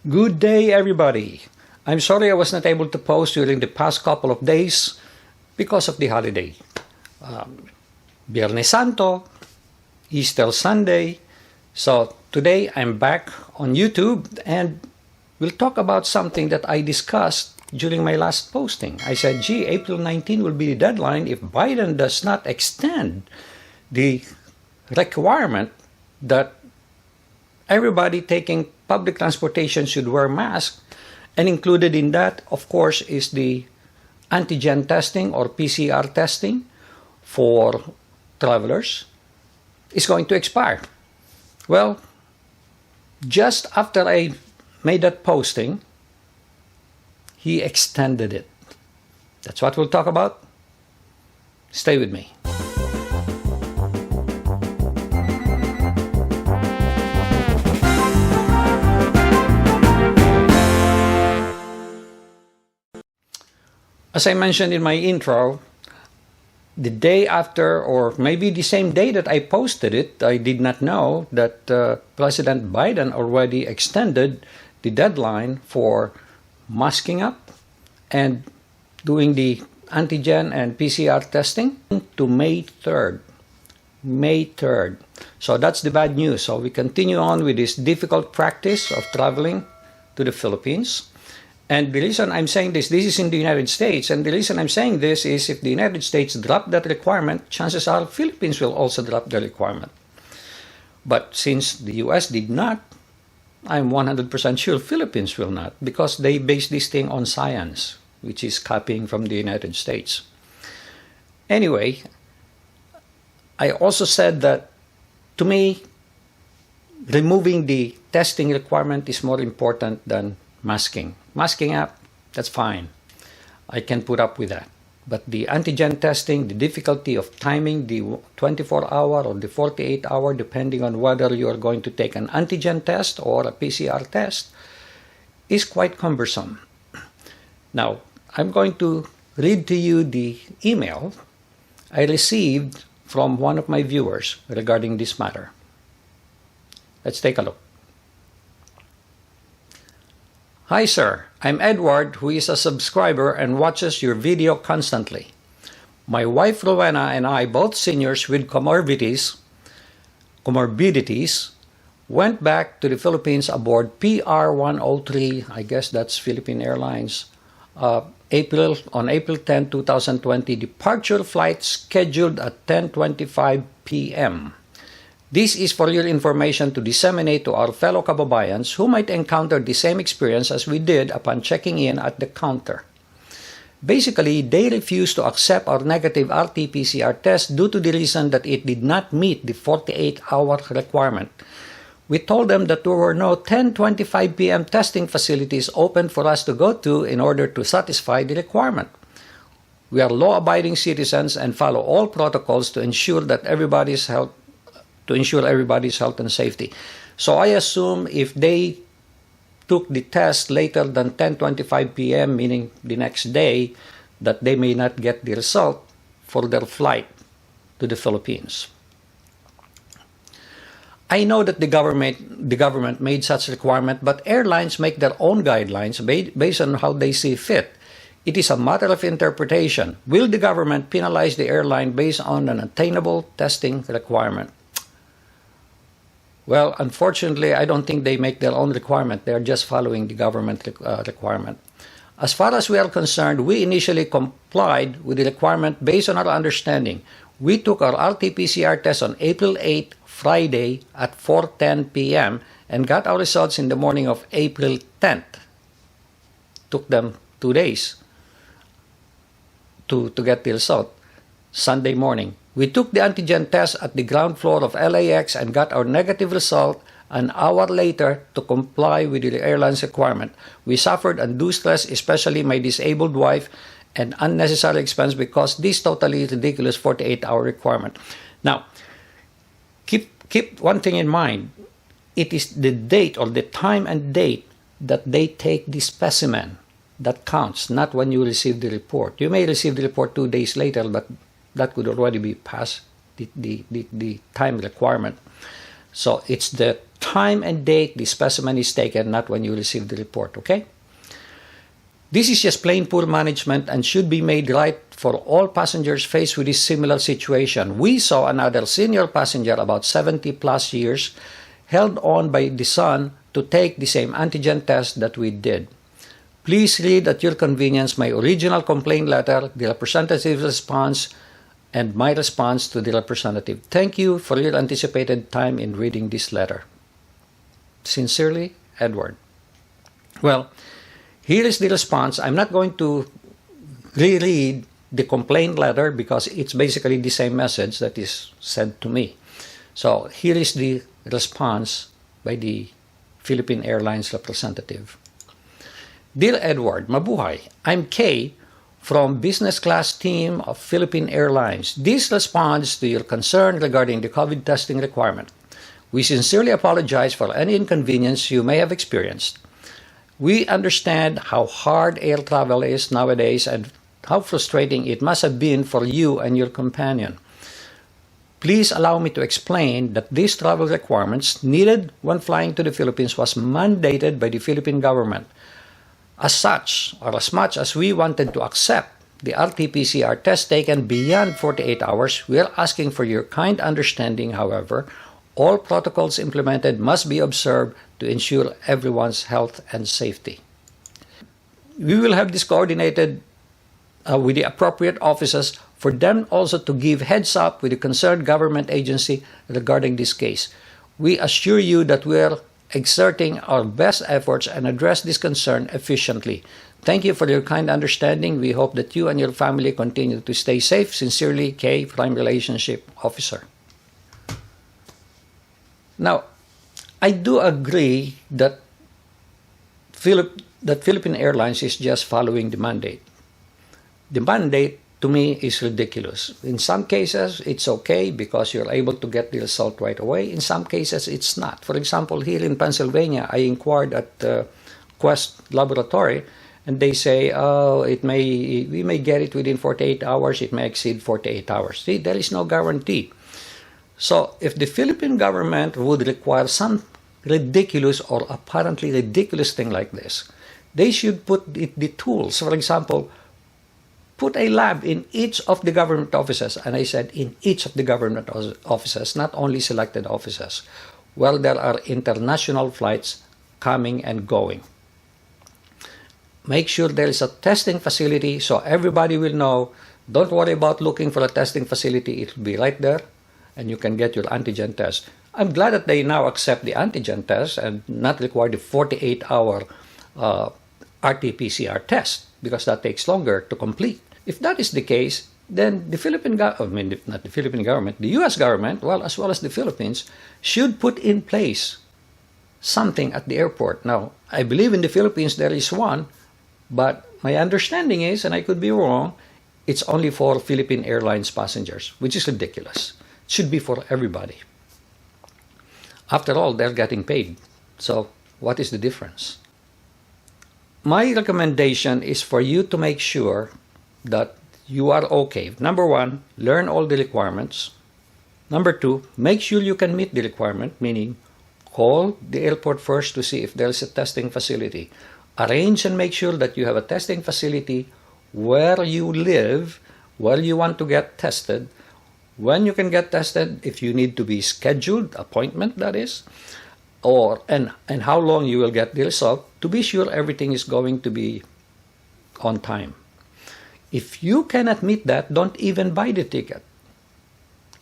Good day, everybody. I'm sorry I was not able to post during the past couple of days because of the holiday. Viernes Santo, Easter Sunday. So today I'm back on YouTube and we'll talk about something that I discussed during my last posting. I said, gee, April 19 will be the deadline if Biden does not extend the requirement that everybody taking public transportation should wear masks, and included in that, of course, is the antigen testing or PCR testing for travelers, is going to expire. Well, just after I made that posting, he extended it. That's what we'll talk about. Stay with me. As I mentioned in my intro, the day after, or maybe the same day that I posted it, I did not know that President Biden already extended the deadline for masking up and doing the antigen and PCR testing to May 3rd. May 3rd. So that's the bad news. So we continue on with this difficult practice of traveling to the Philippines. And the reason I'm saying this is in the United States, and the reason I'm saying this is if the United States drop that requirement, chances are Philippines will also drop the requirement. But since the US did not, I'm 100% sure Philippines will not, because they base this thing on science, which is copying from the United States. Anyway, I also said that, to me, removing the testing requirement is more important than masking. Masking up, that's fine. I can put up with that. But the antigen testing, the difficulty of timing the 24-hour or the 48-hour, depending on whether you are going to take an antigen test or a PCR test, is quite cumbersome. Now, I'm going to read to you the email I received from one of my viewers regarding this matter. Let's take a look. Hi sir, I'm Edward, who is a subscriber and watches your video constantly. My wife Rowena and I, both seniors with comorbidities, went back to the Philippines aboard PR-103, I guess that's Philippine Airlines, on April 10, 2020, departure flight scheduled at 10:25 p.m. This is for your information to disseminate to our fellow kababayans who might encounter the same experience as we did upon checking in at the counter. Basically, they refused to accept our negative rt-pcr test due to the reason that it did not meet the 48-hour requirement. We told them that there were no 10:25 p.m. testing facilities open for us to go to in order to satisfy the requirement. We are law-abiding citizens and follow all protocols to ensure everybody's health and safety. So I assume if they took the test later than 10:25 p.m., meaning the next day, that they may not get the result for their flight to the Philippines. I know that the government made such requirement, but airlines make their own guidelines based on how they see fit. It is a matter of interpretation. Will the government penalize the airline based on an attainable testing requirement? Well, unfortunately, I don't think they make their own requirement. They're just following the government requirement. As far as we are concerned, we initially complied with the requirement based on our understanding. We took our rt-pcr test on April 8, Friday at 4:10 p.m. and got our results in the morning of April 10th. Took them 2 days to get the result. Sunday morning. We took the antigen test at the ground floor of LAX and got our negative result an hour later to comply with the airline's requirement. We suffered undue stress, especially my disabled wife, and unnecessary expense because this totally ridiculous 48-hour requirement. Now, keep one thing in mind. It is the date or the time and date that they take the specimen that counts, not when you receive the report. You may receive the report 2 days later, but that could already be past the time requirement. So it's the time and date the specimen is taken, not when you receive the report, okay? This is just plain poor management and should be made right for all passengers faced with this similar situation. We saw another senior passenger about 70 plus years held on by the son to take the same antigen test that we did. Please read at your convenience my original complaint letter, the representative's response, and my response to the representative. Thank you for your anticipated time in reading this letter. Sincerely, Edward. Well, here is the response. I'm not going to reread the complaint letter because it's basically the same message that is sent to me. So here is the response by the Philippine Airlines representative. Dear Edward, mabuhay. I'm Kay from business class team of Philippine Airlines. This responds to your concern regarding the COVID testing requirement. We sincerely apologize for any inconvenience you may have experienced. We understand how hard air travel is nowadays and how frustrating it must have been for you and your companion. Please allow me to explain that these travel requirements needed when flying to the Philippines was mandated by the Philippine government. As such, or as much as we wanted to accept the rt-pcr test taken beyond 48 hours, we are asking for your kind understanding, however. All protocols implemented must be observed to ensure everyone's health and safety. We will have this coordinated with the appropriate officers for them also to give heads up with the concerned government agency regarding this case. We assure you that we are exerting our best efforts and address this concern efficiently. Thank you for your kind understanding. We hope that you and your family continue to stay safe. Sincerely, Kay, Prime Relationship Officer. Now, I do agree that Philippine Airlines is just following the mandate. The mandate, to me, is ridiculous. In some cases, it's okay because you're able to get the result right away. In some cases, it's not. For example, here in Pennsylvania, I inquired at Quest Laboratory, and they say, we may get it within 48 hours, it may exceed 48 hours. See, there is no guarantee. So if the Philippine government would require some ridiculous or apparently ridiculous thing like this, they should put the tools. For example, put a lab in each of the government offices, and I said in each of the government offices, not only selected offices, where there are international flights coming and going. Make sure there is a testing facility so everybody will know. Don't worry about looking for a testing facility. It will be right there, and you can get your antigen test. I'm glad that they now accept the antigen test and not require the 48-hour rt-pcr test, because that takes longer to complete. If that is the case, then the U.S. government, well, as well as the Philippines, should put in place something at the airport. Now, I believe in the Philippines there is one, but my understanding is, and I could be wrong, it's only for Philippine Airlines passengers, which is ridiculous. It should be for everybody. After all, they're getting paid. So what is the difference? My recommendation is for you to make sure that you are okay. Number one, learn all the requirements. Number two, make sure you can meet the requirement, meaning call the airport first to see if there's a testing facility. Arrange and make sure that you have a testing facility where you live, where you want to get tested, when you can get tested, if you need to be scheduled, appointment that is, and how long you will get the result, to be sure everything is going to be on time. If you cannot meet that, don't even buy the ticket.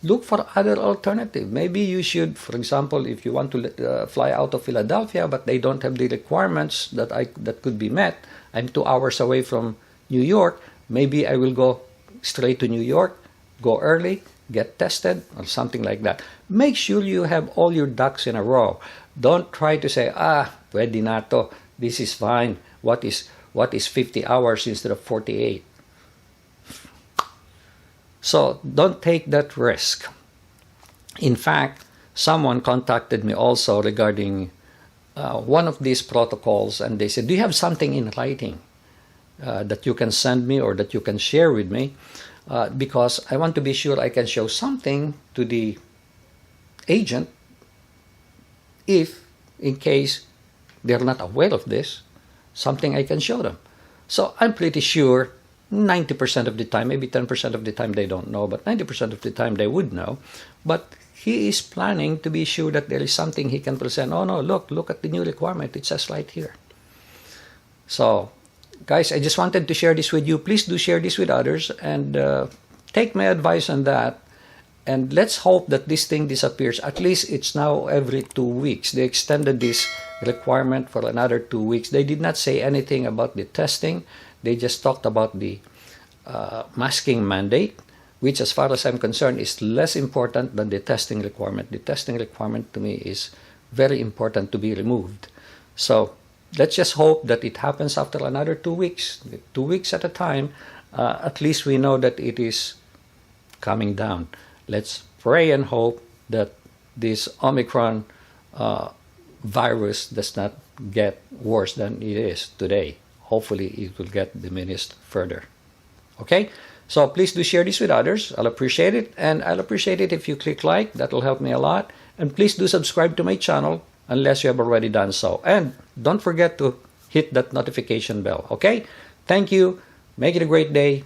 Look for other alternative. Maybe you should, for example, if you want to fly out of Philadelphia, but they don't have the requirements that could be met. I'm 2 hours away from New York. Maybe I will go straight to New York, go early, get tested, or something like that. Make sure you have all your ducks in a row. Don't try to say, pwede na to. This is fine. What is 50 hours instead of 48? So don't take that risk. In fact, someone contacted me also regarding one of these protocols, and they said, do you have something in writing that you can send me or that you can share with me? Because I want to be sure I can show something to the agent if, in case they're not aware of this, something I can show them. So I'm pretty sure 90% of the time, maybe 10% of the time they don't know, but 90% of the time they would know. But he is planning to be sure that there is something he can present. Oh no, look at the new requirement. It says right here. So, guys, I just wanted to share this with you. Please do share this with others and take my advice on that. And let's hope that this thing disappears. At least it's now every 2 weeks. They extended this requirement for another 2 weeks. They did not say anything about the testing. They just talked about the masking mandate, which, as far as I'm concerned, is less important than the testing requirement. The testing requirement to me is very important to be removed. So let's just hope that it happens after another 2 weeks, 2 weeks at a time. At least we know that it is coming down. Let's pray and hope that this Omicron virus does not get worse than it is today. Hopefully it will get diminished further. Okay? So please do share this with others. I'll appreciate it. And I'll appreciate it if you click like. That will help me a lot. And please do subscribe to my channel unless you have already done so. And don't forget to hit that notification bell. Okay? Thank you. Make it a great day.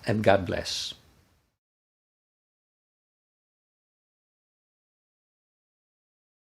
And God bless.